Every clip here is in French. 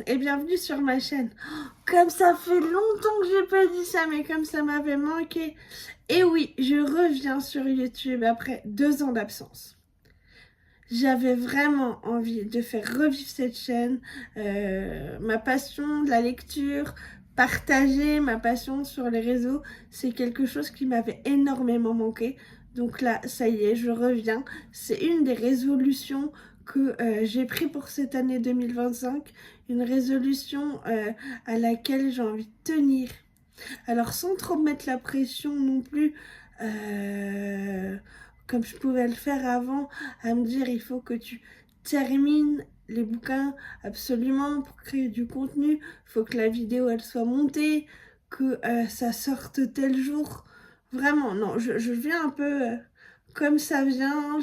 et bienvenue sur ma chaîne. Comme ça fait longtemps que j'ai pas dit ça, mais comme ça m'avait manqué. Et oui, je reviens sur YouTube après 2 ans d'absence. J'avais vraiment envie de faire revivre cette chaîne, ma passion de la lecture, partager ma passion sur les réseaux, c'est quelque chose qui m'avait énormément manqué. Donc là, ça y est, je reviens. C'est une des résolutions que j'ai pris pour cette année 2025, une résolution à laquelle j'ai envie de tenir. Alors sans trop me mettre la pression non plus, comme je pouvais le faire avant, à me dire il faut que tu termines les bouquins absolument pour créer du contenu, il faut que la vidéo elle soit montée, que ça sorte tel jour. Vraiment, non, je viens un peu comme ça vient,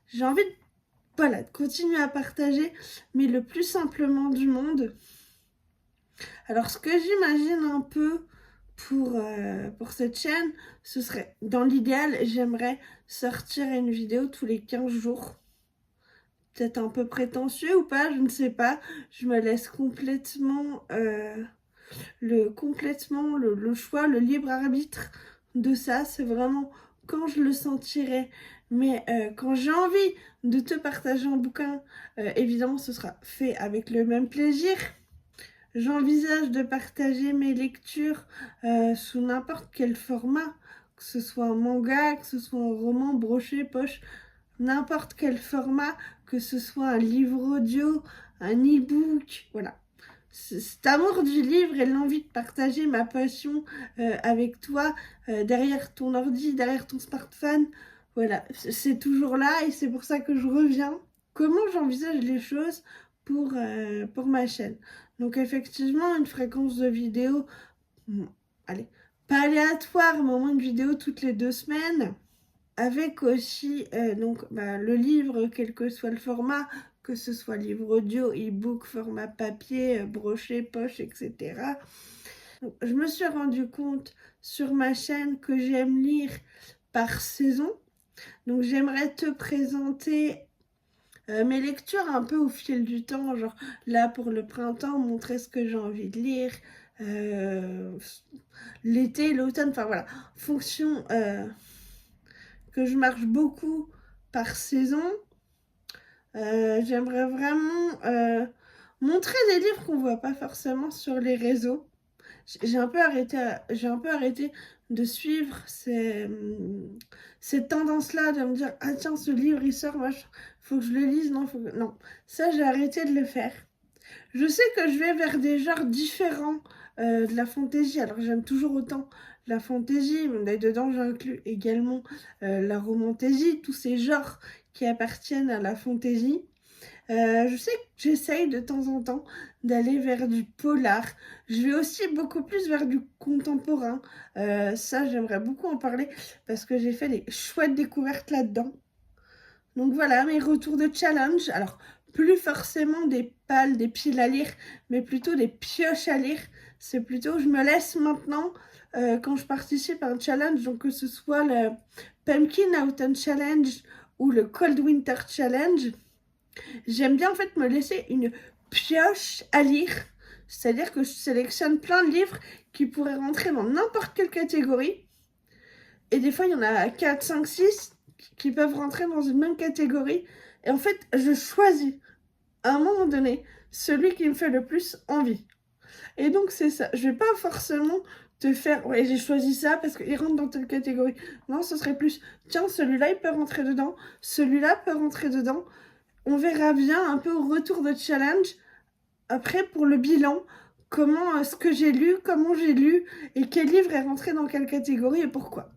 j'ai envie de, voilà, de continuer à partager, mais le plus simplement du monde. Alors ce que j'imagine un peu pour cette chaîne, ce serait, dans l'idéal, j'aimerais sortir une vidéo tous les 15 jours. Peut-être un peu prétentieux ou pas, je ne sais pas. Je me laisse complètement le choix, le libre arbitre de ça. C'est vraiment quand je le sentirai. Mais quand j'ai envie de te partager un bouquin, évidemment, ce sera fait avec le même plaisir. J'envisage de partager mes lectures sous n'importe quel format, que ce soit un manga, que ce soit un roman, brochet, poche, n'importe quel format, que ce soit un livre audio, un e-book, voilà. Cet amour du livre et l'envie de partager ma passion avec toi derrière ton ordi, derrière ton smartphone, voilà, c'est toujours là et c'est pour ça que je reviens. Comment j'envisage les choses pour ma chaîne? Donc effectivement, une fréquence de vidéo, allez, pas aléatoire, mais au moins une vidéo toutes les 2 semaines, avec aussi le livre, quel que soit le format, que ce soit livre audio, e-book, format papier, brochet, poche, etc. Donc, je me suis rendu compte sur ma chaîne que j'aime lire par saison. Donc j'aimerais te présenter mes lectures un peu au fil du temps, genre là pour le printemps, montrer ce que j'ai envie de lire, l'été, l'automne, enfin voilà, fonction que je marche beaucoup par saison. J'aimerais vraiment montrer des livres qu'on voit pas forcément sur les réseaux. J'ai un peu arrêté de suivre cette tendance-là de me dire ah tiens ce livre il sort, faut que je le lise, non, ça j'ai arrêté de le faire. Je sais que je vais vers des genres différents de la fantaisie. Alors j'aime toujours autant la fantaisie, mais dedans j'inclus également la romantaisie, tous ces genres qui appartiennent à la fantaisie. Je sais que j'essaye de temps en temps d'aller vers du polar. Je vais aussi beaucoup plus vers du contemporain. Ça, j'aimerais beaucoup en parler parce que j'ai fait des chouettes découvertes là-dedans. Donc voilà, mes retours de challenge. Alors, plus forcément des pales, des piles à lire, mais plutôt des pioches à lire. C'est plutôt, je me laisse maintenant, quand je participe à un challenge, donc que ce soit le Pumpkin Autumn Challenge ou le Cold Winter Challenge, j'aime bien en fait me laisser une pioche à lire. C'est-à-dire que je sélectionne plein de livres qui pourraient rentrer dans n'importe quelle catégorie. Et des fois, il y en a 4, 5, 6 qui peuvent rentrer dans une même catégorie. Et en fait, je choisis à un moment donné celui qui me fait le plus envie. Et donc, c'est ça. Je vais pas forcément te faire ouais, j'ai choisi ça parce qu'il rentre dans telle catégorie. Non, ce serait plus tiens, celui-là, il peut rentrer dedans. Celui-là peut rentrer dedans. On verra bien un peu au retour de challenge. Après, pour le bilan, comment ce que j'ai lu, comment j'ai lu et quel livre est rentré dans quelle catégorie et pourquoi.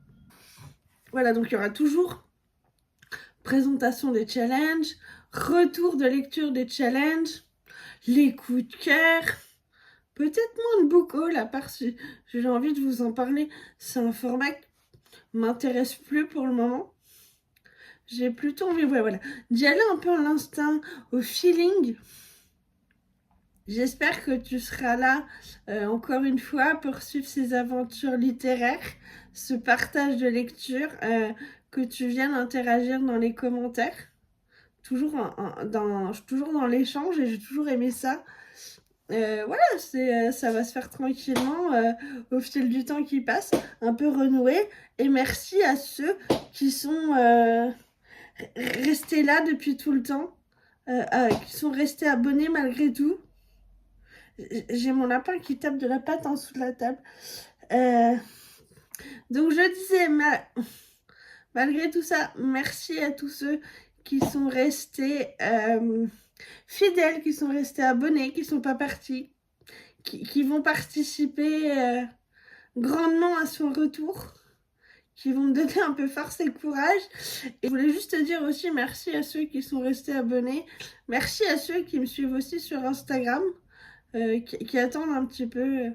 Voilà, donc il y aura toujours présentation des challenges, retour de lecture des challenges, les coups de cœur, peut-être moins de book haul, à part si j'ai envie de vous en parler. C'est un format qui m'intéresse plus pour le moment. J'ai plutôt envie voilà, d'y aller un peu à l'instinct, au feeling. J'espère que tu seras là encore une fois pour suivre ces aventures littéraires, ce partage de lecture, que tu viennes interagir dans les commentaires. Je suis toujours dans l'échange et j'ai toujours aimé ça. voilà, ça va se faire tranquillement au fil du temps qui passe, un peu renouer. Et merci à ceux qui sont restés là depuis tout le temps, qui sont restés abonnés malgré tout. J'ai mon lapin qui tape de la patte en dessous de la table. Donc je disais, malgré tout ça, merci à tous ceux qui sont restés fidèles, qui sont restés abonnés, qui ne sont pas partis, qui vont participer grandement à son retour, qui vont me donner un peu force et courage. Et je voulais juste te dire aussi merci à ceux qui sont restés abonnés, merci à ceux qui me suivent aussi sur Instagram. Qui attendent un petit peu.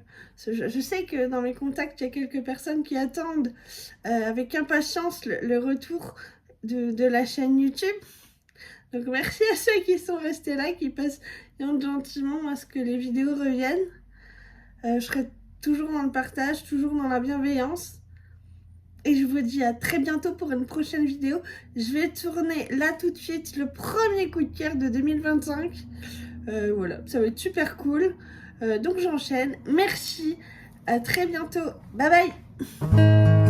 Je sais que dans mes contacts, il y a quelques personnes qui attendent avec impatience le retour de la chaîne YouTube. Donc merci à ceux qui sont restés là, qui passent gentiment à ce que les vidéos reviennent. Je serai toujours dans le partage, toujours dans la bienveillance. Et je vous dis à très bientôt pour une prochaine vidéo. Je vais tourner là tout de suite le premier coup de cœur de 2025. Voilà, ça va être super cool. Donc j'enchaîne. Merci, à très bientôt. Bye bye.